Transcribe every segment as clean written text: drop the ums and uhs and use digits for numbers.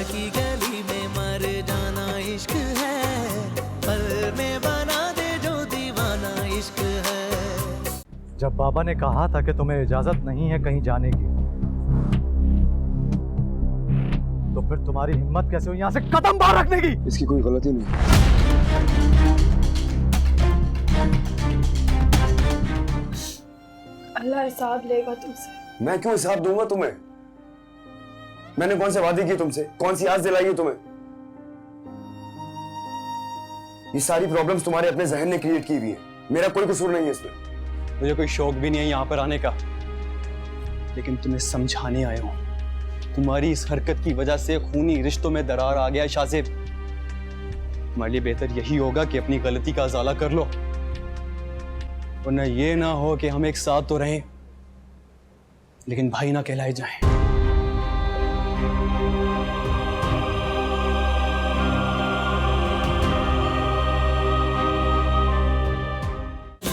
यार की गली में मर जाना इश्क है, पल में बना दे जो दीवाना इश्क है। जब बाबा ने कहा था कि तुम्हें इजाजत नहीं है कहीं जाने की, तो फिर तुम्हारी हिम्मत कैसे हुई यहाँ से कदम बाहर रखने की? इसकी कोई गलती नहीं। अल्लाह हिसाब लेगा तुमसे। मैं क्यों हिसाब दूंगा तुम्हें? मैंने कौन से वादे किए तुमसे? कौन सी आस दिलाई है तुम्हें? ये सारी प्रॉब्लम्स तुम्हारे अपने जहन ने क्रिएट की हुई है, मेरा कोई कसूर नहीं है इसमें। मुझे कोई शौक भी नहीं है यहाँ पर आने का, लेकिन तुम्हें समझाने आया हूँ। तुम्हारी इस हरकत की वजह से खूनी रिश्तों में दरार आ गया है शाजिब। तुम्हारे लिए बेहतर यही होगा कि अपनी गलती का अजाला कर लो, वरना ये ना हो कि हम एक साथ तो रहें लेकिन भाई ना कहलाए जाएं।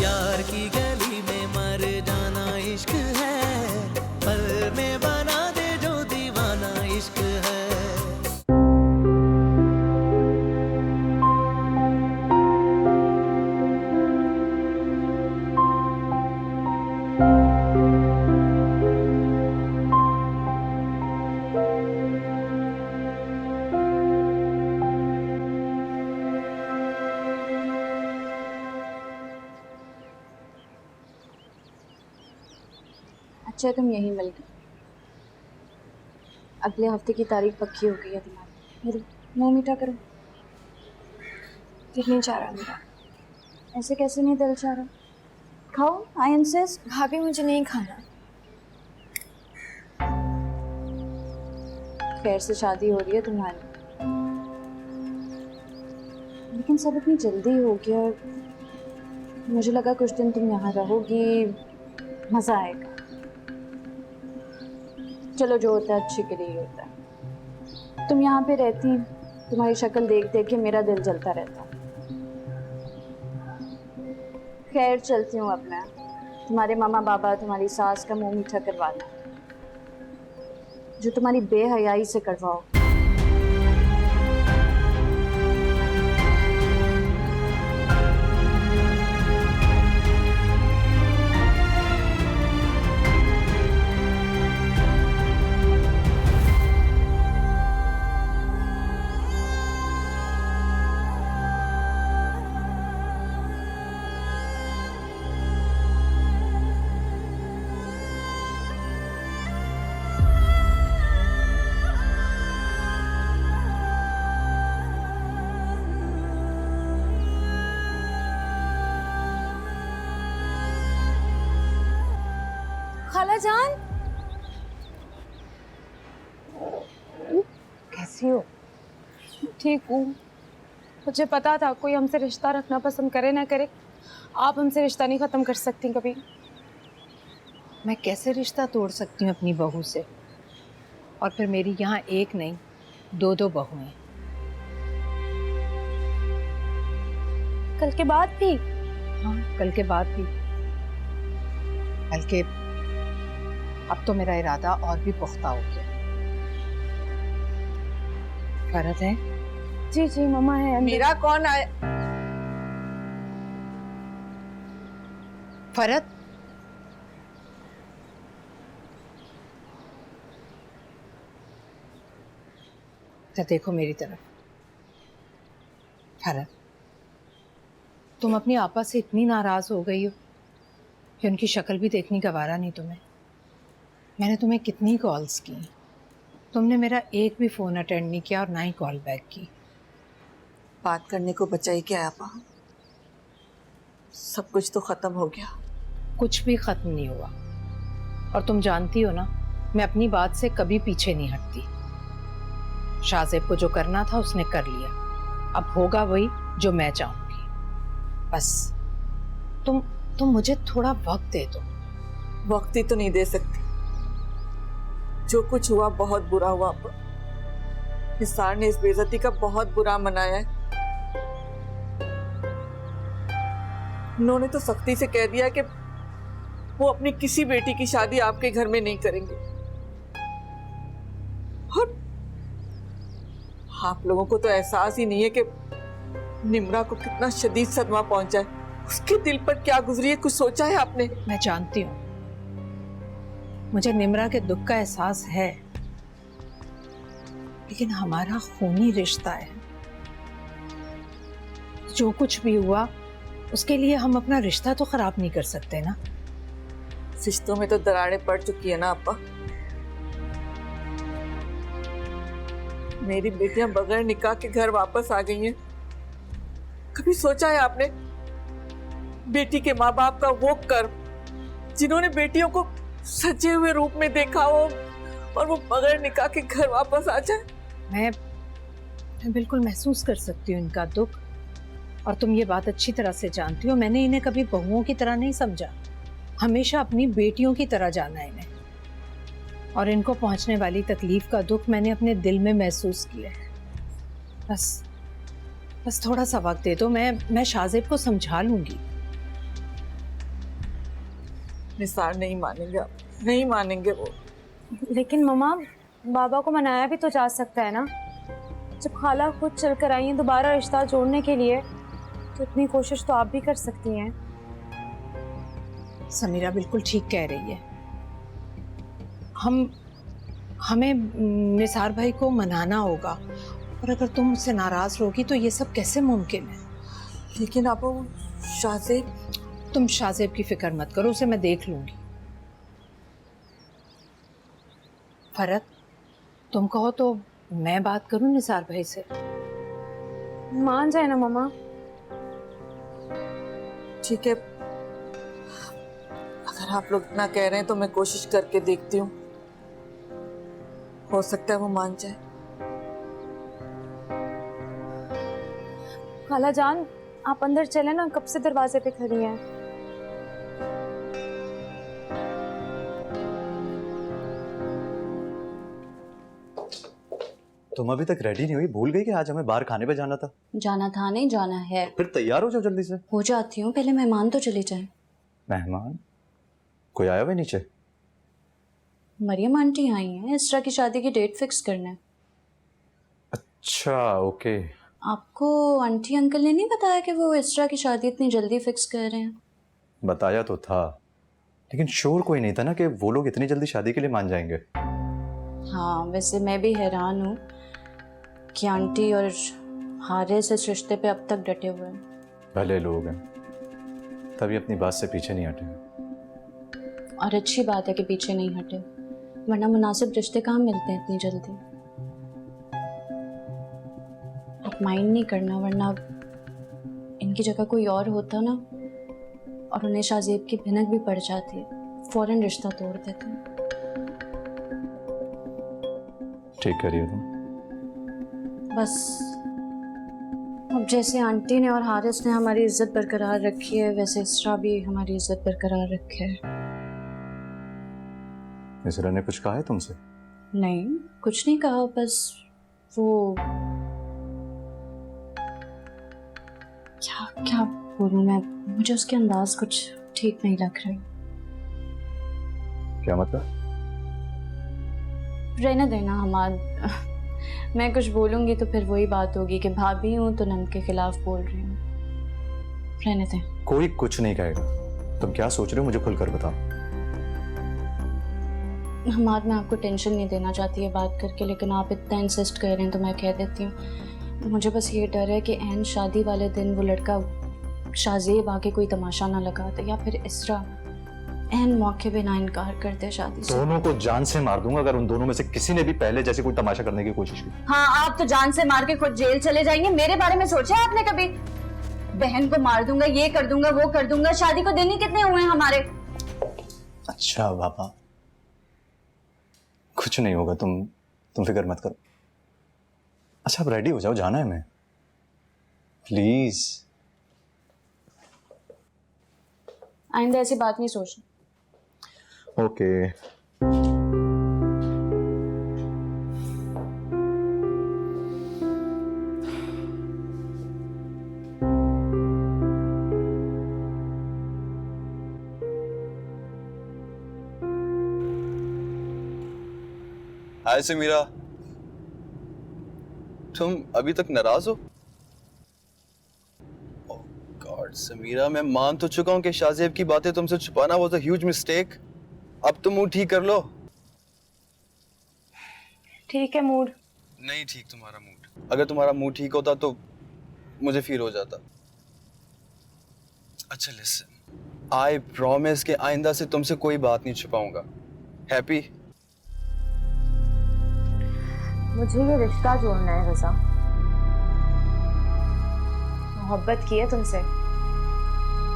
यार की गली में मर जाना इश्क है, पल में बना दे जो दीवाना इश्क है। अच्छा तुम यहीं मिल गए। अगले हफ्ते की तारीख पक्की हो गई है तुम्हारी। मेरे मुंह मीठा करो। दिल नहीं चाह रहा मेरा। ऐसे कैसे नहीं दिल चाह रहा? खाओ, आई इंसिस्ट। भाभी मुझे नहीं खाना। खैर से शादी हो रही है तुम्हारी, लेकिन सब इतनी जल्दी हो गया। मुझे लगा कुछ दिन तुम यहाँ रहोगी, मजा आएगा। चलो जो होता है अच्छे के लिए ही होता है। तुम यहाँ पे रहती, तुम्हारी शक्ल देख देख के मेरा दिल जलता रहता। खैर चलती हूँ अब मैं। तुम्हारे मामा बाबा, तुम्हारी सास का मुंह मीठा करवाना, जो तुम्हारी बेहयाई से करवाओ। खाला जान, कैसी हो? ठीक हूँ। मुझे पता था कोई हमसे रिश्ता रखना पसंद करे ना करे, आप हमसे रिश्ता नहीं ख़त्म कर सकती कभी। मैं कैसे रिश्ता तोड़ सकती हूँ अपनी बहू से? और फिर मेरी यहाँ एक नहीं, दो दो बहू हैं। कल के बाद भी? हाँ, कल के बाद भी। बल्कि अब तो मेरा इरादा और भी पुख्ता हो गया। फरहत है? जी जी मम्मा है अंदर। मेरा कौन आया? फरहत, तो देखो मेरी तरफ। फरहत, तुम अपनी आपा से इतनी नाराज हो गई हो कि उनकी शक्ल भी देखने का वारा नहीं तुम्हें। मैंने तुम्हें कितनी कॉल्स की, तुमने मेरा एक भी फ़ोन अटेंड नहीं किया और ना ही कॉल बैक की। बात करने को बचा ही क्या आपा? सब कुछ तो ख़त्म हो गया। कुछ भी ख़त्म नहीं हुआ, और तुम जानती हो ना, मैं अपनी बात से कभी पीछे नहीं हटती। शाहज़ेब को जो करना था उसने कर लिया, अब होगा वही जो मैं चाहूँगी। बस तुम मुझे थोड़ा वक्त दे दो। वक्त ही तो नहीं दे सकती। जो कुछ हुआ बहुत बुरा हुआ आपा। निसार ने इस बेइज्जती का बहुत बुरा मनाया है। उन्होंने तो सख्ती से कह दिया कि वो अपनी किसी बेटी की शादी आपके घर में नहीं करेंगे। आप लोगों को तो एहसास ही नहीं है कि निम्रा को कितना शदीद सदमा पहुंचा है। उसके दिल पर क्या गुजरी है, कुछ सोचा है आपने? मैं जानती हूँ, मुझे निम्रा के दुख का एहसास है, लेकिन हमारा खूनी रिश्ता है। जो कुछ भी हुआ उसके लिए हम अपना रिश्ता तो खराब नहीं कर सकते ना। रिश्तों में तो दरारें पड़ चुकी है ना अपा। मेरी बेटियां बगैर निकाह के घर वापस आ गई हैं। कभी सोचा है आपने बेटी के माँ बाप का वो कर्म जिन्होंने बेटियों को सजे हुए रूप में देखा हो और वो बगैर निकाह के घर वापस आ जाए? मैं बिल्कुल महसूस कर सकती हूँ इनका दुख, और तुम ये बात अच्छी तरह से जानती हो। मैंने इन्हें कभी बहुओं की तरह नहीं समझा, हमेशा अपनी बेटियों की तरह जाना इन्हें, और इनको पहुंचने वाली तकलीफ का दुख मैंने अपने दिल में महसूस किया है। बस थोड़ा सा वक्त दे दो, मैं शाहजेब को समझा लूंगी। निसार नहीं मानेंगे, आप नहीं मानेंगे वो। लेकिन मम्मा, बाबा को मनाया भी तो जा सकता है ना। जब खाला खुद चल कर आई हैं दोबारा रिश्ता जोड़ने के लिए, तो इतनी कोशिश तो आप भी कर सकती हैं। समीरा बिल्कुल ठीक कह रही है। हमें निसार भाई को मनाना होगा, और अगर तुम मुझसे नाराज रहोगी तो ये सब कैसे मुमकिन है? लेकिन आप वो शाहजेब। तुम शाहजेब की फिक्र मत करो, उसे मैं देख लूंगी। फरत, तुम कहो तो मैं बात करूं निसार भाई से? मान जाए ना मम्मा। ठीक है, अगर आप लोग इतना कह रहे हैं तो मैं कोशिश करके देखती हूँ, हो सकता है वो मान जाए। खाला जान, आप अंदर चले ना, कब से दरवाजे पे खड़ी हैं। तुम अभी तक रेडी नहीं हुई? भूल गई कि आज हमें बाहर खाने पे जाना था? जाना था नहीं जाना है। फिर तैयार हो जाओ जल्दी से। हो जाती हूँ, पहले मेहमान तो चले जाए। मेहमान? कोई आया हुआ है नीचे? मरियम आंटी आई हैं, इसरा की शादी की डेट फिक्स करना है। अच्छा, ओके। आपको आंटी अंकल ने नहीं बताया कि वो इसरा की शादी इतनी जल्दी फिक्स कर रहे हैं? बताया तो था, लेकिन श्योर कोई नहीं था ना कि वो लोग इतनी जल्दी शादी के लिए मान जाएंगे। हाँ, वैसे मैं भी हैरान हूँ कि आंटी और हारिस इस रिश्ते पे अब तक डटे हुए हैं। भले लोग हैं, तभी अपनी बात से पीछे नहीं हटे। और अच्छी बात है कि पीछे नहीं हटे, वरना मुनासिब रिश्ते कहाँ मिलते हैं इतनी जल्दी। अब माइंड नहीं करना, वरना इनकी जगह कोई और होता ना और उन्हें शाहजेब की भिनक भी पड़ जाती है, फौरन रिश्ता तोड़ देते हैं। ठीक करिए तुम। बस अब जैसे आंटी ने और हारिस ने हमारी इज्जत बरकरार रखी है, वैसे इसरा भी हमारी इज्जत बरकरार रखे है। इसरा ने कुछ कहा है तुमसे? नहीं, कुछ नहीं कहा, बस वो क्या बोलूं मैं, मुझे उसके अंदाज कुछ ठीक नहीं लग रहा। क्या मतलब? रहने देना हमाद। मैं कुछ बोलूंगी तो फिर वही बात होगी कि भाभी हूँ तो नंद के खिलाफ बोल रही हूँ। रहने दें। कोई कुछ नहीं कहेगा। तुम क्या सोच रहे हो मुझे खुलकर बताओ। हमाद, मैं आपको टेंशन नहीं देना चाहती है बात करके, लेकिन आप इतना इंसिस्ट कर रहे हैं तो मैं कह देती हूँ। मुझे बस ये डर है कि एन शादी वाले दिन वो लड़का शाहजेब आके कोई तमाशा ना लगा दे, या फिर इसरा एन मौके पे ना इनकार कर दे शादी से। दोनों को जान से मार दूंगा अगर उन दोनों में से किसी ने भी पहले जैसे कोई तमाशा करने की कोशिश की। हाँ, आप तो जान से मार के खुद जेल चले जाएंगे। मेरे बारे में सोचा है आपने कभी? बहन को मार दूंगा, ये कर दूंगा, वो कर दूंगा। शादी को दिन ही कितने हुए हैं हमारे? अच्छा बाबा, कुछ नहीं होगा, तुम फिक्र मत करो। अच्छा, अब रेडी हो जाओ, जाना है हमें, प्लीज। आइंदा ऐसी बात नहीं सोचना। ओके। हाय समीरा, तुम अभी तक नाराज हो? ओह गॉड समीरा, मैं मान तो चुका हूं कि शाहजेब की बातें तुमसे छुपाना वाज अ ह्यूज मिस्टेक। अब तुम मूड ठीक कर लो। ठीक है मूड। नहीं ठीक तुम्हारा मूड। अगर तुम्हारा मूड ठीक होता तो मुझे फील हो जाता। अच्छा लिसन, आई प्रॉमिस कि आइंदा से तुमसे कोई बात नहीं छुपाऊंगा। हैप्पी? मुझे ये रिश्ता जोड़ना है रजा। मोहब्बत की है तुमसे,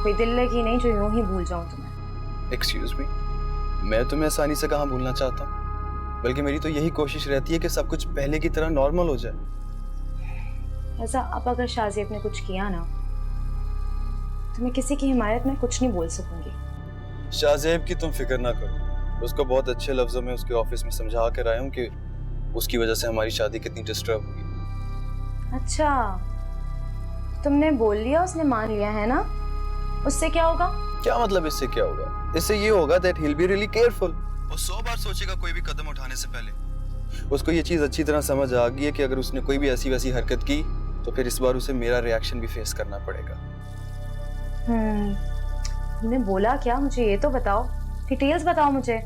कोई दिल लगी नहीं जो यूं ही भूल जाऊं तुम्हें। एक्सक्यूज मी, मैं तुम्हें आसानी से कहाँ भूलना चाहता हूँ, बल्कि मेरी तो यही कोशिश रहती है कि सब कुछ पहले की तरह नॉर्मल हो जाए। रजा अब अगर शाहजेब ने कुछ किया ना तो मैं किसी की हिमायत में कुछ नहीं बोल सकूंगी। शाहजेब की तुम फिक्र ना करो, उसको बहुत अच्छे लफ्जों में उसके ऑफिस में समझा कर आया हूँ कि उसकी वजह से हमारी शादी कितनी डिस्टर्ब हुई। अच्छा तुमने बोल लिया, उसने मान लिया है ना? उससे क्या होगा? क्या मतलब इससे क्या होगा? इससे ये होगा that he'll be really careful। वो 100 बार सोचेगा कोई भी कदम उठाने से पहले। उसको ये चीज अच्छी तरह समझ आ गई है कि अगर उसने कोई भी ऐसी वैसी हरकत की तो फिर इस बार उसे मेरा रिएक्शन भी फेस करना पड़ेगा। तुमने बोला क्या, मुझे ये तो बताओ, डिटेल्स बताओ मुझे।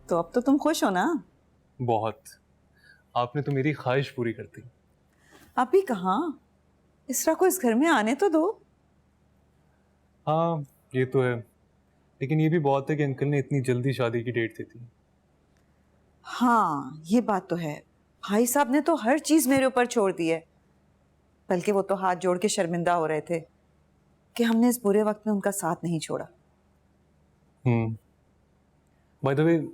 तो अब तो तुम खुश हो ना? बहुत। आपने तो मेरी ख्वाहिश पूरी कर दी। अभी कहाँ, इसरा को इस घर में आने तो दो। हाँ ये तो है, लेकिन ये भी बहुत है कि अंकल ने इतनी जल्दी शादी की डेट दे दी। हाँ ये बात तो है, भाई साहब ने तो हर चीज मेरे ऊपर छोड़ दी है। बल्कि वो तो हाथ जोड़ के शर्मिंदा हो रहे थे कि हमने इस बुरे वक्त में उनका साथ नहीं छोड़ा। बाय द वे,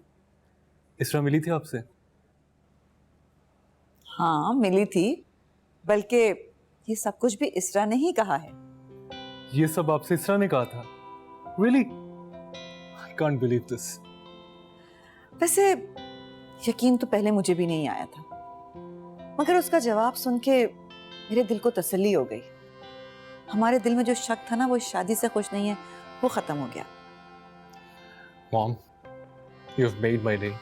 इसरा मिली थी आपसे? हाँ मिली थी, बल्कि ये सब कुछ भी इसरा ने ही कहा है। ये सब आपसे इसरा ने कहा था? Really? I can't believe this। वैसे यकीन तो पहले मुझे भी नहीं आया था, मगर उसका जवाब सुन के मेरे दिल को तसल्ली हो गई। हमारे दिल में जो शक था ना वो शादी से खुश नहीं है, वो खत्म हो गया। Mom, you have made my day।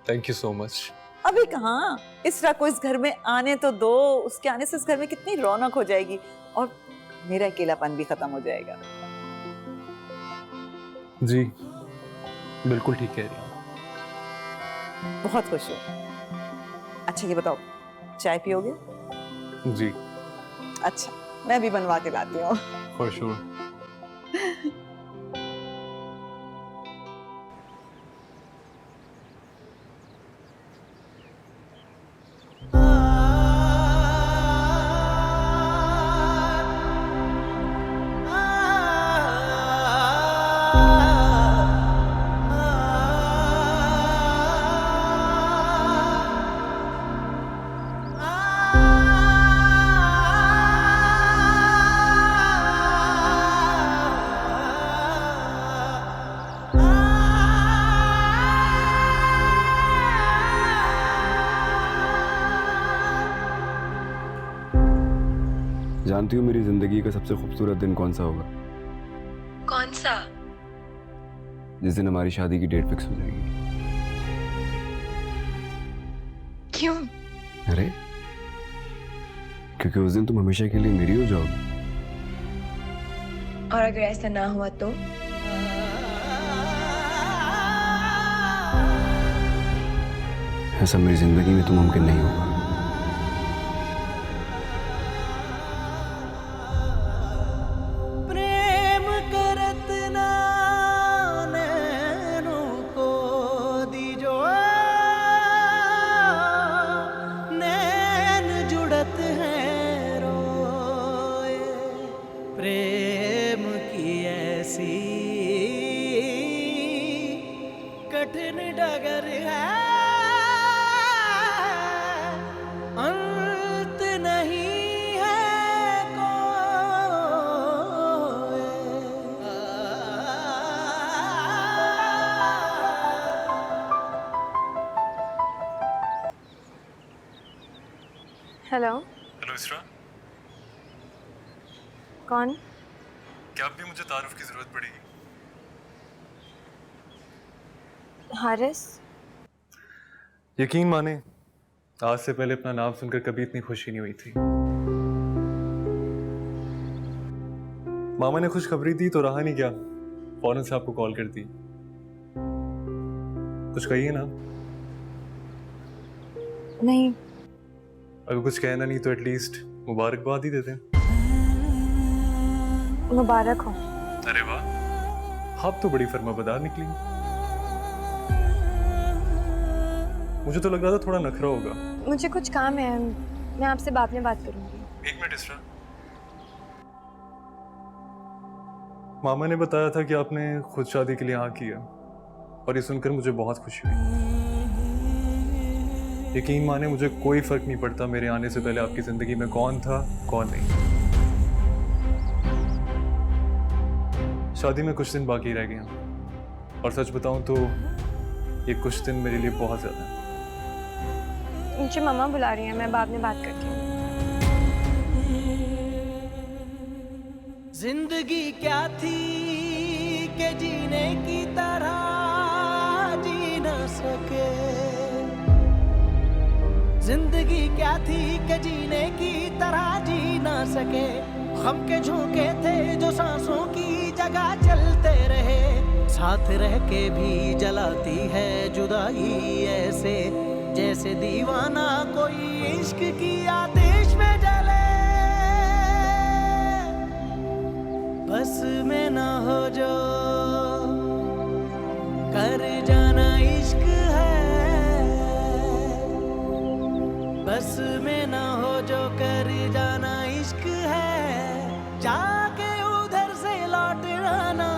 Thank you so much। अभी कहाँ, इसरा को इस घर में आने तो दो, उसके आने से इस घर में कितनी रौनक हो जाएगी और मेरा अकेलापन भी खत्म हो जाएगा। जी बिल्कुल ठीक कह रही हैं। बहुत खुश हूँ। अच्छा ये बताओ, चाय पियोगे? जी। अच्छा मैं भी बनवा के लाती हूँ। For sure। जानती हो मेरी जिंदगी का सबसे खूबसूरत दिन कौन सा होगा? कौन सा? जिस दिन हमारी शादी की डेट फिक्स हो जाएगी। क्यों? अरे क्योंकि उस दिन तुम हमेशा के लिए मेरी हो जाओगी। और अगर ऐसा ना हुआ तो? ऐसा मेरी जिंदगी में तो मुमकिन नहीं होगा। प्रेम करत ना नैनों को दीजो, नैन जुड़त है रोए। प्रेम की ऐसी कठिन डगर है, हेलो, हेलो इसरा, कौन? क्या अब भी मुझे तारुफ की जरूरत पड़ेगी? हारिस? यकीन माने, आज से पहले अपना नाम सुनकर कभी इतनी खुशी नहीं हुई थी। मामा ने खुशखबरी दी तो रहा नहीं क्या, फौरन से आपको कॉल कर दी। कुछ कहिए ना। नहीं, अगर कुछ कहना नहीं तो एटलीस्ट मुबारकबाद ही देते हैं। मुबारक हो। अरे वाह, आप तो बड़ी फर्माबरदार निकली। मुझे तो लग रहा था थोड़ा नखरा होगा। मुझे कुछ काम है, मैं आपसे बाद में बात करूंगी। 1 मिनट इसरा। मामा ने बताया था कि आपने खुद शादी के लिए हाँ किया, और ये सुनकर मुझे बहुत खुशी हुई। यकीन माने, मुझे कोई फर्क नहीं पड़ता मेरे आने से पहले आपकी जिंदगी में कौन था कौन नहीं। शादी में कुछ दिन बाकी रह गए, और सच बताऊं तो ये कुछ दिन मेरे लिए बहुत ज्यादा है। मुझे मम्मा बुला रही है, मैं बाद में बात करती हूँ। जिंदगी क्या थी कि जीने की तरह जी न सके, जिंदगी क्या थी कि जीने की तरह जी न सके। गम के झोंके थे जो सांसों की जगह चलते रहे, साथ रह के भी जलाती है जुदाई ऐसे, जैसे दीवाना कोई इश्क की आतिश में जले। बस में ना हो जो कर जाना इश्क है, बस में ना हो जो कर जाना इश्क है, जाके उधर से लौट आना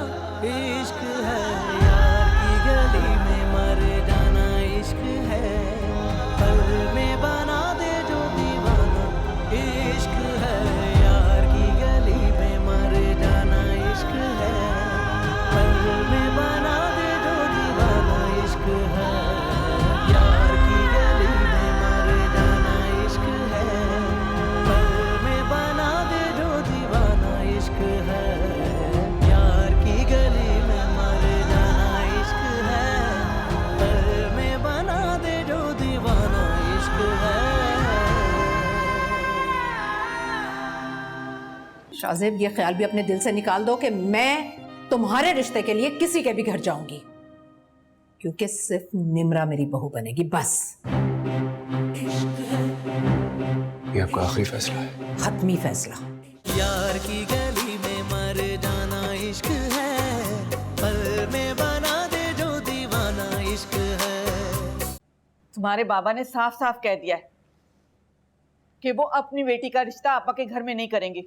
इश्क है। यार की गली में मर जाना इश्क है, पल में बना दे जो दीवाना इश्क है। यार की गली में मर जाना इश्क है, पल में बना दे जो दीवाना इश्क है। यार की गली में मर जाना इश्क है, पल में बना दे जो दीवाना इश्क है। यार की गली में मर जाना इश्क है, पल में बना दे जो दीवाना इश्क है। शाज़ेब, ये ख्याल भी अपने दिल से निकाल दो कि मैं तुम्हारे रिश्ते के लिए किसी के भी घर जाऊंगी, क्योंकि सिर्फ निम्रा मेरी बहू बनेगी, बस। ये आपका आखिरी फैसला है? हतमी फैसला। यार की गली में मर जाना इश्क है, पल में बना दे जो दीवाना इश्क है। तुम्हारे बाबा ने साफ साफ कह दिया है कि वो अपनी बेटी का रिश्ता आपा के घर में नहीं करेंगे।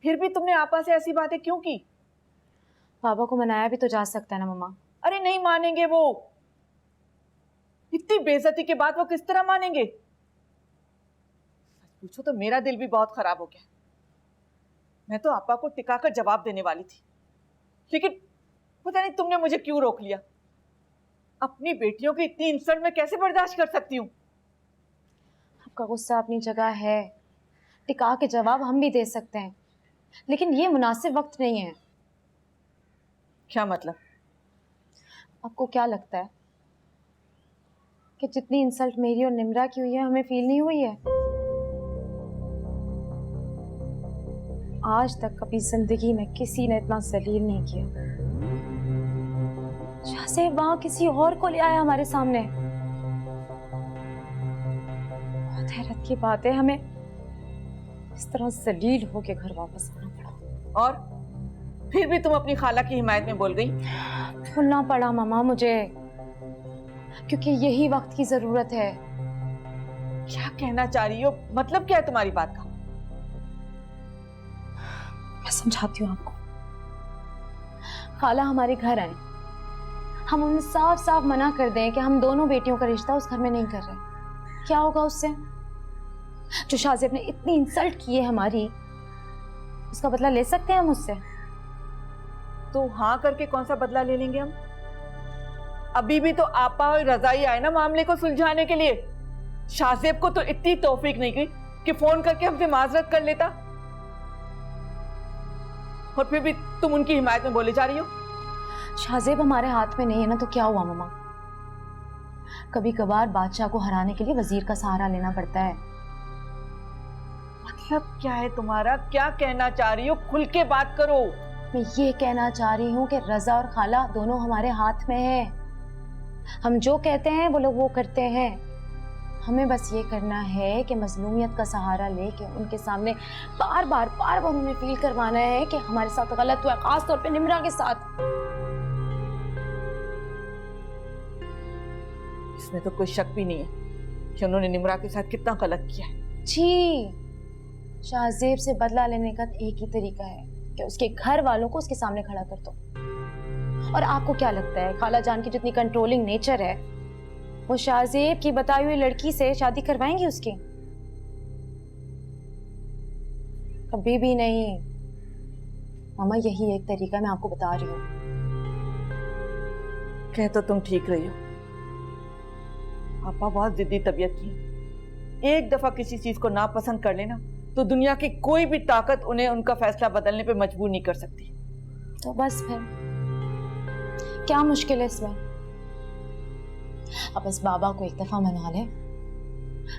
फिर भी तुमने आपा से ऐसी बातें क्यों की? पापा को मनाया भी तो जा सकता है ना मम्मा। अरे नहीं मानेंगे वो, इतनी बेइज्जती के बाद वो किस तरह मानेंगे? सच पूछो तो मेरा दिल भी बहुत खराब हो गया। मैं तो आपा को टिकाकर जवाब देने वाली थी, लेकिन पता नहीं तुमने मुझे क्यों रोक लिया। अपनी बेटियों की इतनी इंसल्ट मैं कैसे बर्दाश्त कर सकती हूँ? आपका गुस्सा अपनी जगह है, टिका के जवाब हम भी दे सकते हैं, लेकिन ये मुनासिब वक्त नहीं है। क्या मतलब? आपको क्या लगता है कि जितनी इंसल्ट मेरी और निम्रा की हुई है हमें फील नहीं हुई है? आज तक कभी जिंदगी में किसी ने इतना जलील नहीं किया। जैसे वहां किसी और को ले आया हमारे सामने। बहुत हैरत की बात है, हमें इस तरह जलील होके घर वापस आना पड़ा। और फिर भी तुम अपनी खाला की हिमायत में बोल गई? भूलना पड़ा मामा मुझे, क्योंकि यही वक्त की जरूरत है। क्या कहना चाह रही हो? मतलब क्या है तुम्हारी बात का? मैं समझाती हूँ आपको। खाला हमारे घर आए, हम उन्हें साफ साफ मना कर दें कि हम दोनों बेटियों का रिश्ता उस घर में नहीं कर रहे, क्या होगा उससे? जो शाज़ेब ने इतनी इंसल्ट की है हमारी, उसका बदला ले सकते हैं हम उससे? तो हाँ करके कौन सा बदला ले लेंगे हम? अभी भी तो आपा और रजाई आए ना मामले को सुलझाने के लिए। शाज़ेब को तो इतनी तौफीक नहीं की कि फोन करके हमसे माजरत कर लेता, और फिर भी तुम उनकी हिमायत में बोले जा रही हो। शाहजेब हमारे हाथ में नहीं है ना, तो क्या हुआ मम्मा? कभी कभार बादशाह को हराने के लिए वजीर का सहारा लेना पड़ता है। मतलब क्या है तुम्हारा? क्या कहना चाह रही हो? खुल के बात करो। मैं ये कहना चाह रही हूँ कि रजा और खाला दोनों हमारे हाथ में है। हम जो कहते हैं वो लोग वो करते हैं। हमें बस ये करना है कि मजलूमियत का सहारा लेके उनके सामने बार बार उन्हें फील करवाना है कि हमारे साथ गलत हुआ है, खास तौर पे निम्रा के साथ। इसमें तो कोई शक भी नहीं है कि उन्होंने निम्रा के साथ कितना गलत किया है। जी, शाहजेब से बदला लेने का एक ही तरीका है कि उसके घर वालों को उसके सामने खड़ा कर दो। और आपको क्या लगता है खाला जान की जितनी कंट्रोलिंग नेचर है, वो शाहजेब की बताई हुई लड़की से शादी करवाएंगी उसकी? कभी भी नहीं। मामा यही एक तरीका है, मैं आपको बता रही हूँ। कह तो तुम ठीक रही हो। पापा बहुत जिद्दी तबीयत की। एक दफा किसी चीज को नापसंद कर लेना तो दुनिया की कोई भी ताकत उन्हें उनका फैसला बदलने पे मजबूर नहीं कर सकती। तो बस फिर क्या मुश्किल है इसमें? अब बस बाबा को एक दफा मना ले।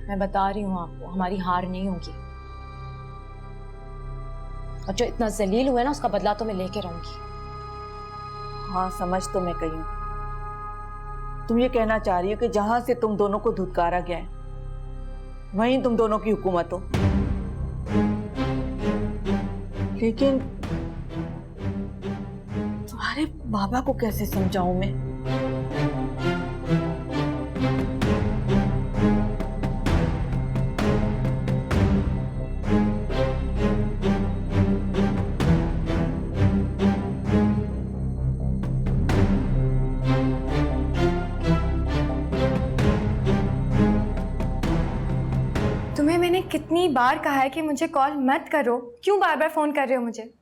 मैं बता रही हूँ आपको, हमारी हार नहीं होगी। और जो इतना जलील हुआ है ना, उसका बदला तो मैं लेके रहूंगी। हाँ, समझ तो मैं गई हूँ। तुम ये कहना चाह रही हो कि जहां से तुम दोनों को धुतकारा गया है वहीं तुम दोनों की हुकूमत हो। लेकिन तुम्हारे बाबा को कैसे समझाऊं मैं? तुम्हें मैंने कितनी बार कहा है कि मुझे कॉल मत करो, क्यों बार बार फ़ोन कर रहे हो मुझे?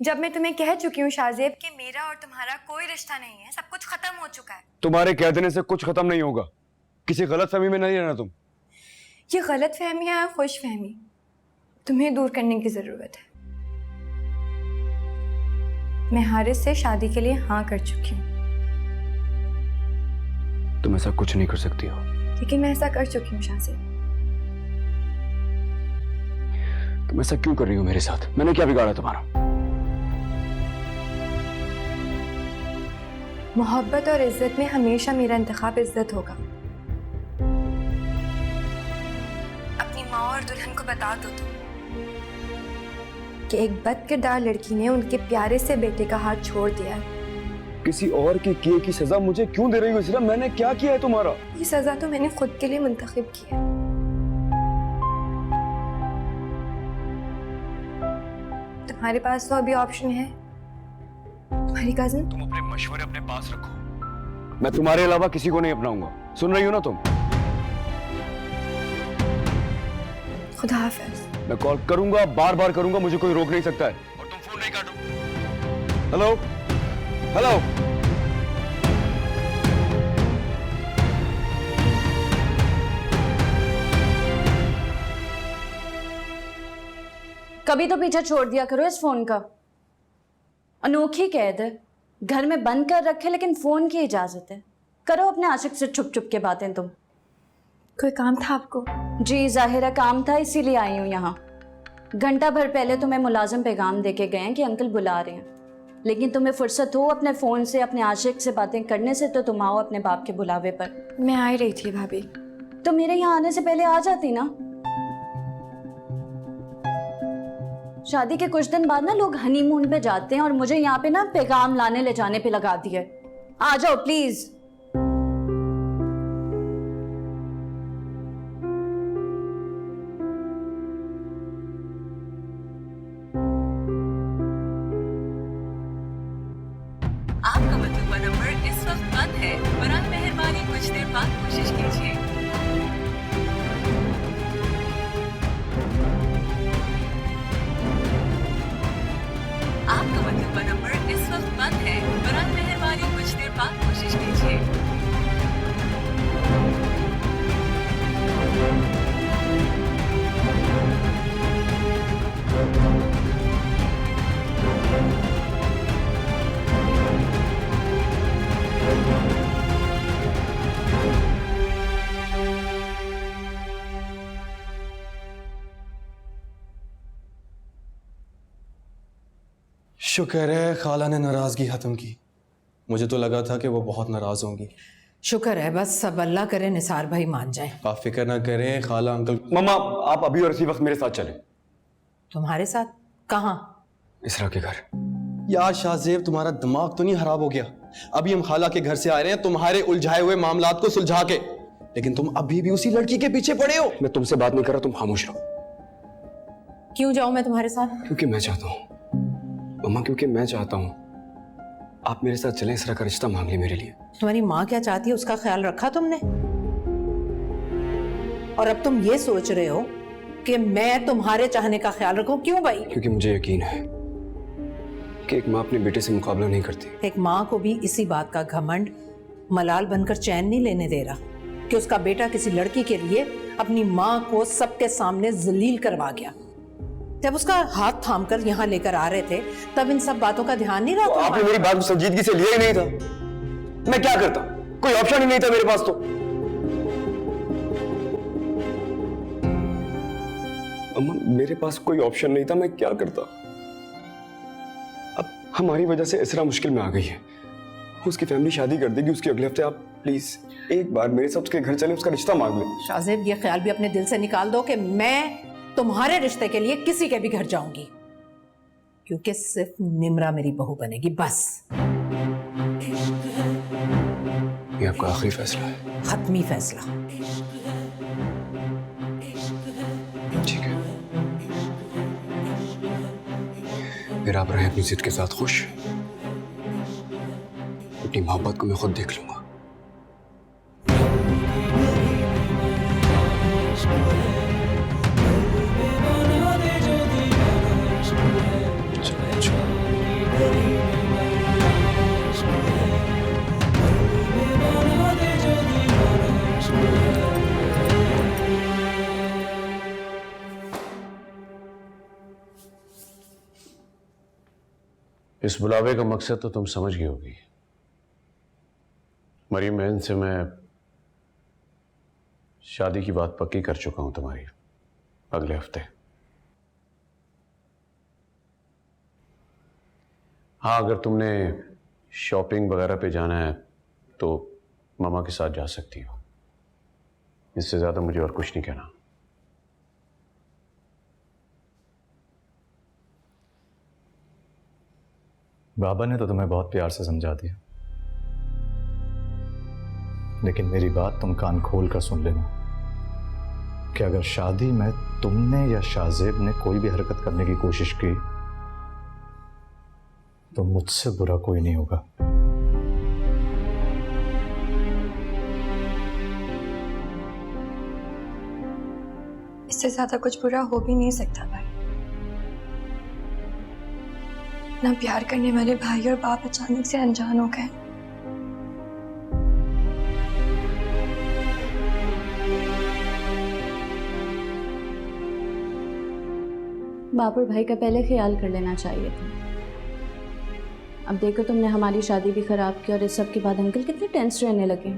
जब मैं तुम्हें कह चुकी हूँ शाहजेब कि मेरा और तुम्हारा कोई रिश्ता नहीं है, सब कुछ खत्म हो चुका है। तुम्हारे कह देने से कुछ खत्म नहीं होगा। किसी गलतफहमी में नहीं रहना तुम। ये गलत फहमी या खुश फहमी तुम्हें दूर करने की ज़रूरत है। मैं हारिस से शादी के लिए हाँ कर चुकी हूँ। तुम ऐसा कुछ नहीं कर सकती हो। लेकिन मैं ऐसा कर चुकी हूँ शाहजेब। तुम ऐसा क्यों कर रही हो मेरे साथ? मैंने क्या बिगाड़ा तुम्हारा? मोहब्बत और इज्जत में हमेशा मेरा इंतखाब इज्जत होगा। अपनी माँ और दुल्हन को बता दो तुम कि एक बदकिरदार लड़की ने उनके प्यारे से बेटे का हाथ छोड़ दिया है। किसी और के किए की सजा मुझे क्यों दे रही हो इसरा? मैंने क्या किया है तुम्हारा? ये सजा तो मैंने खुद के लिए मुंतखब की है। तुम्हारे पास तो अभी ऑप्शन है, तुम्हारी कजिन। तुम अपने मशवरे अपने पास रखो। मैं तुम्हारे अलावा किसी को नहीं अपनाऊंगा। सुन रही हो ना तुम? खुदा हाफिज। मैं कॉल करूंगा, बार बार करूंगा, मुझे कोई रोक नहीं सकता है। और तुम फोन नहीं काटो। Hello hello. कभी तो पीछा छोड़ दिया करो इस फोन का। अनोखी कैद है, घर में बंद कर रखे, लेकिन फोन की इजाजत है। करो अपने आशिक से छुप छुप के बातें तुम। कोई काम था आपको? जी जाहिर है काम था, इसीलिए आई हूँ यहाँ। घंटा भर पहले तुम्हें मुलाजिम पैगाम देके गए हैं कि अंकल बुला रहे हैं, लेकिन तुम्हें फुर्सत हो अपने फ़ोन से अपने आशिक से बातें करने से तो तुम आओ अपने बाप के बुलावे पर। मैं आ ही रही थी भाभी। तो मेरे यहाँ आने से पहले आ जाती ना। शादी के कुछ दिन बाद ना लोग हनीमून पे जाते हैं और मुझे यहाँ पे ना पैगाम लाने ले जाने पे लगा दिया। आ जाओ प्लीज। आपका मतलूबा नंबर इस वक्त बंद है, बराए मेहरबानी कुछ देर बाद कोशिश कीजिए। आपका मतलूबा नंबर इस वक्त बंद है, बराए मेहरबानी कुछ देर बाद कोशिश कीजिए। शुक्र है खाला ने नाराजगी खत्म की। मुझे तो लगा था कि वो बहुत नाराज होंगी। शुक्र है, बस सब अल्लाह करे निसार भाई मान जाए। आप फिक्र ना करें, खाला अंकल। मम्मा आप अभी और इसी वक्त मेरे साथ चलें। तुम्हारे साथ? कहाँ? इसरा के घर। यार शाहजेब, तुम्हारा दिमाग तो नहीं खराब हो गया? अभी हम खाला के घर से आ रहे हैं तुम्हारे उलझाए हुए मामलात को सुलझा के, लेकिन तुम अभी भी उसी लड़की के पीछे पड़े हो। मैं तुमसे बात नहीं कर रहा, तुम खामोश रहो। क्यों जाऊं मैं तुम्हारे साथ? क्योंकि मैं चाहता हूँ मम्मा, क्योंकि मैं चाहता हूँ आप मेरे साथ चलें। इसरा का रिश्ता मांग ले मेरे लिए। तुम्हारी माँ क्या चाहती है उसका ख्याल रखा तुमने? और अब तुम ये सोच रहे हो कि मैं तुम्हारे चाहने का ख्याल रखूं? क्यों भाई? क्योंकि मुझे यकीन है कि एक माँ अपने बेटे से मुकाबला नहीं करती। एक माँ को भी इसी बात का घमंड मलाल बनकर चैन नहीं लेने दे रहा कि उसका बेटा किसी लड़की के लिए अपनी माँ को सबके सामने जलील करवा गया। जब उसका हाथ थामकर यहाँ लेकर आ रहे थे तब इन सब बातों का ध्यान नहीं रहा? तो आपने मेरी बात को संजीदगी से लिया ही नहीं था। मैं क्या करता? कोई ऑप्शन ही नहीं था मेरे पास। तो अम्मा, मेरे पास कोई ऑप्शन नहीं था, मैं क्या करता? अब हमारी वजह से इसरा मुश्किल में आ गई है। उसकी फैमिली शादी कर देगी उसके अगले हफ्ते। आप प्लीज एक बार मेरे साथ उसके घर चलें, उसका रिश्ता मांग लें। शाहजेब, ये ख्याल भी अपने दिल से निकाल दो कि मैं तुम्हारे रिश्ते के लिए किसी के भी घर जाऊंगी, क्योंकि सिर्फ निम्रा मेरी बहू बनेगी, बस। ये आपका आखिरी फैसला है? खत्मी फैसला। ठीक है, फिर आप रहें अपनी जिद के साथ खुश। अपनी मोहब्बत को मैं खुद देख लूंगा। इस बुलावे का मकसद तो तुम समझ गई होगी। मरीम बहन से मैं शादी की बात पक्की कर चुका हूं तुम्हारी, अगले हफ्ते। हाँ, अगर तुमने शॉपिंग वगैरह पे जाना है तो मामा के साथ जा सकती हो। इससे ज्यादा मुझे और कुछ नहीं कहना। बाबा ने तो तुम्हें बहुत प्यार से समझा दिया, लेकिन मेरी बात तुम कान खोल कर सुन लेना कि अगर शादी में तुमने या शाहजेब ने कोई भी हरकत करने की कोशिश की तो मुझसे बुरा कोई नहीं होगा। इससे ज्यादा कुछ बुरा हो भी नहीं सकता भाई। ना प्यार करने वाले भाई और बाप अचानक से अनजान हो गए। बाप और भाई का पहले ख्याल कर लेना चाहिए था। अब देखो, तुमने हमारी शादी भी खराब की और इस सब के बाद अंकल कितने टेंस रहने लगे।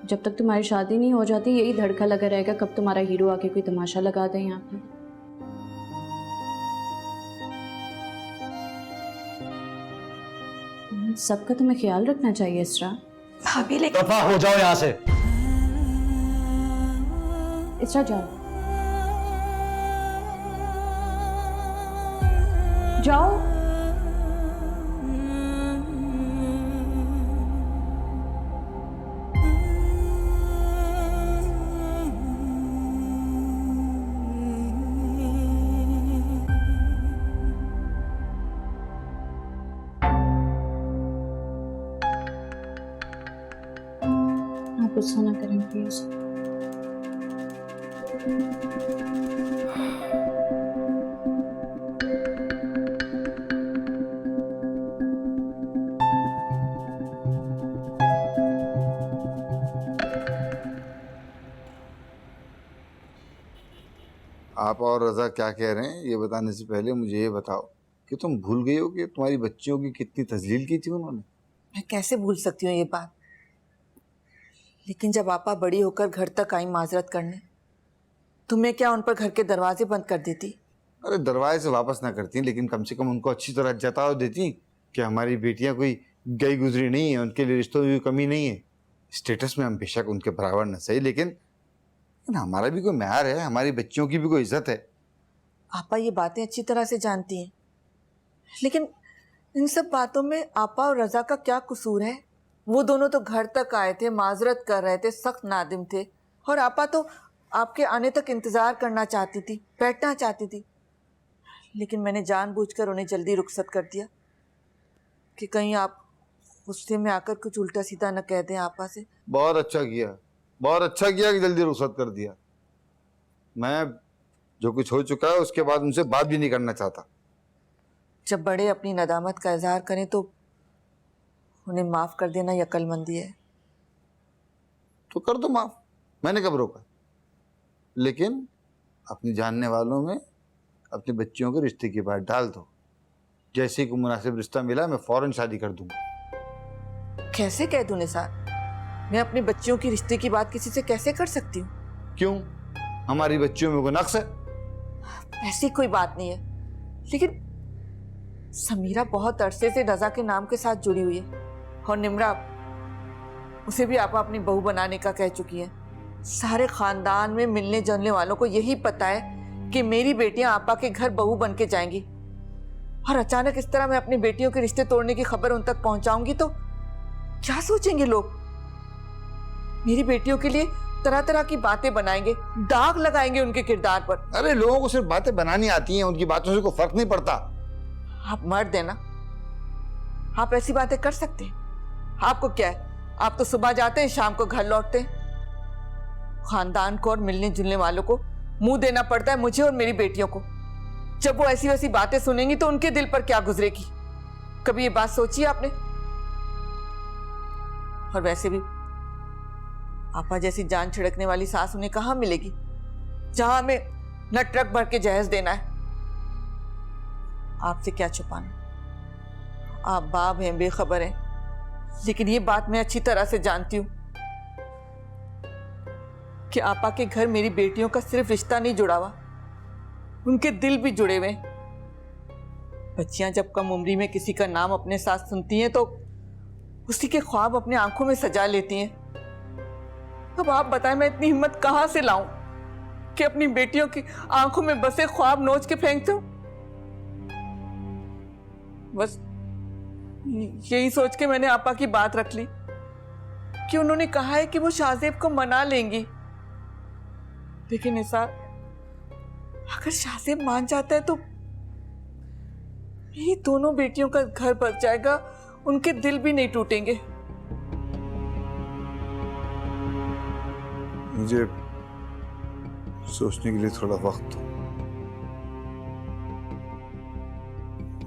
जब तक तुम्हारी शादी नहीं हो जाती यही धड़का लगा रहेगा कब तुम्हारा हीरो आके कोई तमाशा लगा दे यहाँ पे। सबका तुम्हें ख्याल रखना चाहिए इसरा। भाभी लेकिन दफा हो जाओ यहाँ से। इसरा जाओ जाओ। आप गुस्सा ना करें प्लीज। आप और रजा क्या कह रहे हैं ये बताने से पहले मुझे ये बताओ कि तुम भूल गई हो कि तुम्हारी बच्चियों की कितनी तजलील की थी उन्होंने। मैं कैसे भूल सकती हूँ ये बात, लेकिन जब आपा बड़ी होकर घर तक आई माजरत करने तुम्हें क्या उन पर घर के दरवाजे बंद कर देती? अरे दरवाजे से वापस ना करती लेकिन कम से कम उनको अच्छी तरह जता देती कि हमारी बेटियां कोई गई गुजरी नहीं है, उनके लिए रिश्तों में भी कमी नहीं है। स्टेटस में हम बेशक उनके बराबर न सही, लेकिन हमारा भी कोई म्यार है, हमारी बच्चियों की भी कोई इज्जत है। आपा ये बातें अच्छी तरह से जानती हैं, लेकिन इन सब बातों में आपा और रजा का क्या कसूर है? वो दोनों तो घर तक आए थे, माजरत कर रहे थे, सख्त नादिम थे, और आपा तो आपके आने तक इंतजार करना चाहती थी, बैठना चाहती थी। लेकिन मैंने जानबूझकर उन्हें जल्दी रुखसत कर दिया कि कहीं आप गुस्से में आकर कुछ उल्टा सीधा न कह दें आपा से। बहुत अच्छा किया, बहुत अच्छा किया कि जल्दी रुखसत कर दिया। मैं जो कुछ हो चुका है उसके बाद उनसे बात भी नहीं करना चाहता। जब बड़े अपनी नदामत का इजहार करें तो उन्हें माफ कर देना ही अक्लमंदी है। तो कर दो माफ, मैंने कब रोका। लेकिन अपने जानने वालों में अपनी बच्चियों के रिश्ते की बात डाल दो। जैसे ही कोई मुनासिब रिश्ता मिला मैं फौरन शादी कर दूंगा। कैसे कह दूं निसार? मैं अपनी बच्चियों की रिश्ते की बात किसी से कैसे कर सकती हूँ? क्यों, हमारी बच्चियों में कोई नक्स है? ऐसी कोई बात नहीं है, लेकिन समीरा बहुत अरसे से रजा के नाम के साथ जुड़ी हुई है, और निम्रा उसे भी आपा अपनी बहू बनाने का कह चुकी है। सारे खानदान में मिलने जुलने वालों को यही पता है कि मेरी बेटियां आपा के घर बहू बन के जाएंगी, और अचानक इस तरह मैं अपनी बेटियों के रिश्ते तोड़ने की खबर उन तक पहुंचाऊंगी तो क्या सोचेंगे लोग? मेरी बेटियों के लिए तरह तरह की बातें बनाएंगे, दाग लगाएंगे उनके किरदार पर। अरे लोगों को सिर्फ बातें बनानी आती हैं, उनकी बातों से कोई फर्क नहीं पड़ता। आप मर्द हैं ना, आप ऐसी बातें कर सकते हैं? आपको क्या है, आप तो सुबह जाते हैं शाम को घर लौटते हैं। खानदान को और मिलने जुलने वालों को मुंह देना पड़ता है मुझे और मेरी बेटियों को। जब वो ऐसी वैसी बातें सुनेंगी तो उनके दिल पर क्या गुजरेगी? कभी ये बात सोची आपने? और वैसे भी आपा जैसी जान छिड़कने वाली सास उन्हें कहाँ मिलेगी, जहां हमें न ट्रक भर के जहेज देना है। आपसे क्या छुपाना, आप बाप हैं, बेखबर हैं, लेकिन ये बात मैं अच्छी तरह से जानती हूं कि आपा के घर मेरी बेटियों का सिर्फ रिश्ता नहीं जुड़ा हुआ, उनके दिल भी जुड़े हुए। बच्चियां जब कम उम्री में किसी का नाम अपने साथ सुनती हैं तो उसी के ख्वाब अपने आंखों में सजा लेती हैं। अब आप बताएं मैं इतनी हिम्मत कहां से लाऊं कि अपनी बेटियों की आंखों में बसे ख्वाब नोच के फेंक दूं? बस यही सोच के मैंने आपा की बात रख ली कि उन्होंने कहा है कि वो शाहजेब को मना लेंगी। लेकिन निसार, अगर शाहजेब मान जाता है तो मेरी दोनों बेटियों का घर बच जाएगा, उनके दिल भी नहीं टूटेंगे। मुझे सोचने के लिए थोड़ा वक्त दो।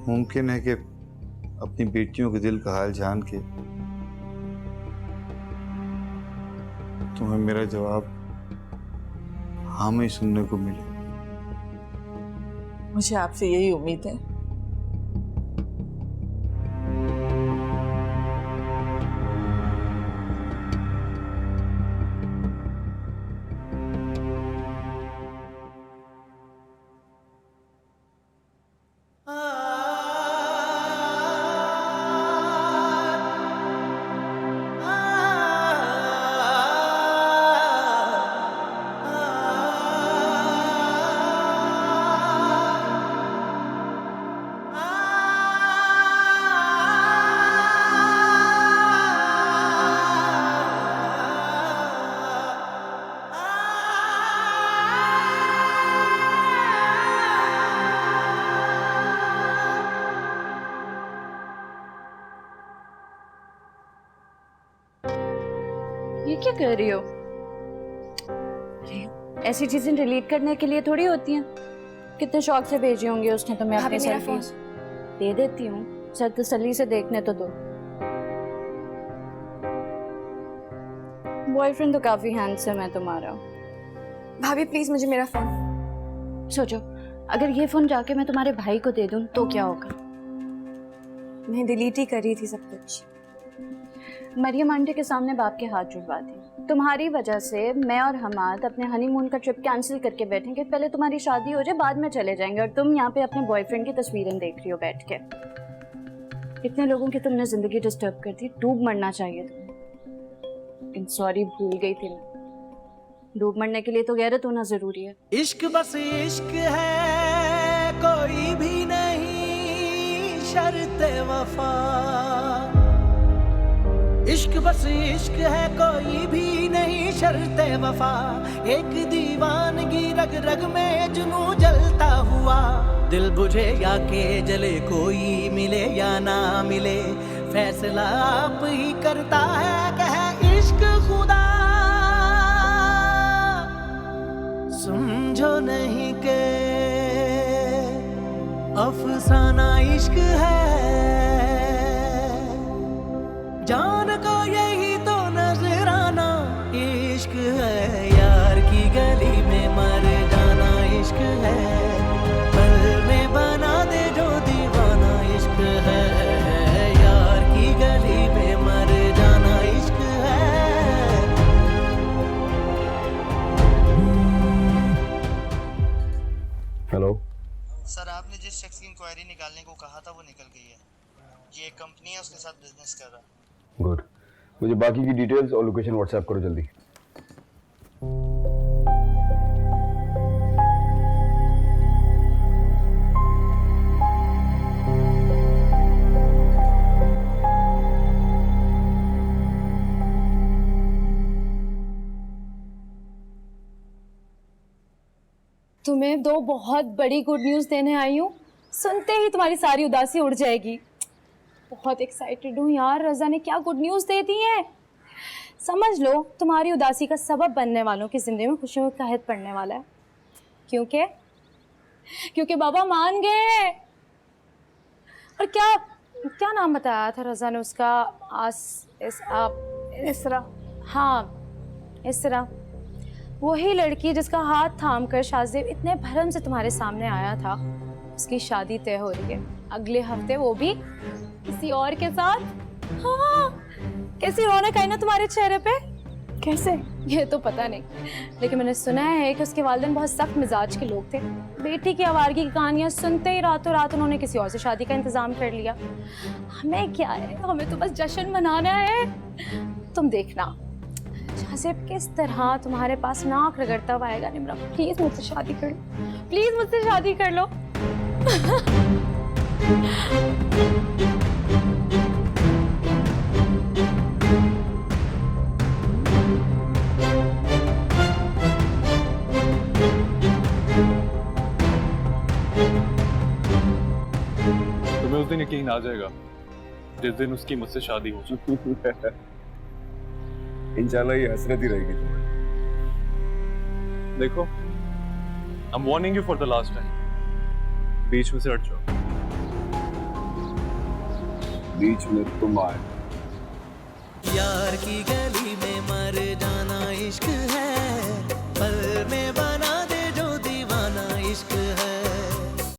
मुमकिन है कि अपनी बेटियों के दिल का हाल जान के तुम्हें मेरा जवाब हाँ में ही सुनने को मिले। मुझे आपसे यही उम्मीद है। ये क्या कर रही हो? ऐसी चीजें डिलीट करने के लिए थोड़ी होती हैं। कितने शौक से भेजी होंगी उसने तुम्हें अपनी सेल्फीज। दे देती हूँ, सर तसल्ली से देखने तो दो। बॉयफ्रेंड तो काफी हैंडसम है तुम्हारा। भाभी प्लीज मुझे मेरा फोन। सोचो, अगर ये फोन जाके मैं तुम्हारे भाई को दे दूं तो क्या होगा? मैं डिलीट ही कर रही थी सब कुछ। मरियम आंटी के सामने बाप के हाथ जुड़वा दी। तुम्हारी वजह से मैं और हमाद अपने हनीमून का ट्रिप कैंसिल करके बैठेंगे। पहले तुम्हारी शादी हो जाए, बाद में चले जाएंगे, और तुम यहाँ पे अपने बॉयफ्रेंड की तस्वीरें देख रही हो बैठ के। इतने लोगों की तुमने जिंदगी डिस्टर्ब कर दी, डूब मरना चाहिए तुम्हें। सॉरी, भूल गई थी मैं। डूब मरने के लिए तो गैरत होना जरूरी है। इश्क बस इश्क है, कोई भी नहीं शर्ते वफा। इश्क बस इश्क है, कोई भी नहीं शर्ते वफा। एक दीवानगी रग रग में जुनू जलता हुआ। दिल बुझे या के जले, कोई मिले या ना मिले, फैसला आप ही करता है, कहे इश्क खुदा। समझो नहीं के अफसाना इश्क है, जान को यही तो नजराना इश्क है। यार की गली में मर जाना इश्क है, पल में बना दे जो दीवाना इश्क है। यार की गली में मर जाना इश्क है। हेलो सर, आपने जिस शख्स की इंक्वायरी निकालने को कहा था वो निकल गई है। ये एक कंपनी है, उसके साथ बिजनेस कर रहा है। गुड, मुझे बाकी की डिटेल्स और लोकेशन व्हाट्सएप करो जल्दी। तुम्हें दो बहुत बड़ी गुड न्यूज़ देने आई हूँ। सुनते ही तुम्हारी सारी उदासी उड़ जाएगी। बहुत एक्साइटेड हूँ यार, रज़ा ने क्या गुड न्यूज़ दे दी है। समझ लो तुम्हारी उदासी का सबब बनने वालों की ज़िंदगी में खुशियों का कहर पड़ने वाला है। क्योंकि बाबा मान गए हैं। और क्या नाम बताया था रज़ा ने उसका? इसरा। हाँ, इसरा। वही लड़की जिसका हाथ थाम कर शाहजेब इतने भरम से तुम्हारे सामने आया था, उसकी शादी तय हो रही है अगले हफ्ते, वो भी किसी और के साथ। हाँ, कैसी रौनक आई ना तुम्हारे चेहरे पे। कैसे, ये तो पता नहीं, लेकिन मैंने सुना है कि उसके वालिदैन बहुत सख्त मिजाज के लोग थे। बेटी की आवारगी की कहानियां सुनते ही रातों रात उन्होंने किसी और से शादी का इंतजाम कर लिया। हमें क्या है, हमें तो बस जश्न मनाना है। तुम देखना शाहजेब किस तरह तुम्हारे पास नाक रगड़ता हुआ आएगा। निम्रा, प्लीज मुझसे शादी कर लो, प्लीज मुझसे शादी कर लो। तुम्हें उस दिन यकीन आ जाएगा जिस दिन उसकी मुझसे शादी हो जाए। इंशाल्लाह ये हसरत ही रहेगी तुम्हारी। देखो, I'm warning you for the last time. बीच में से हट जाओ। बीच में तुम आए। यार की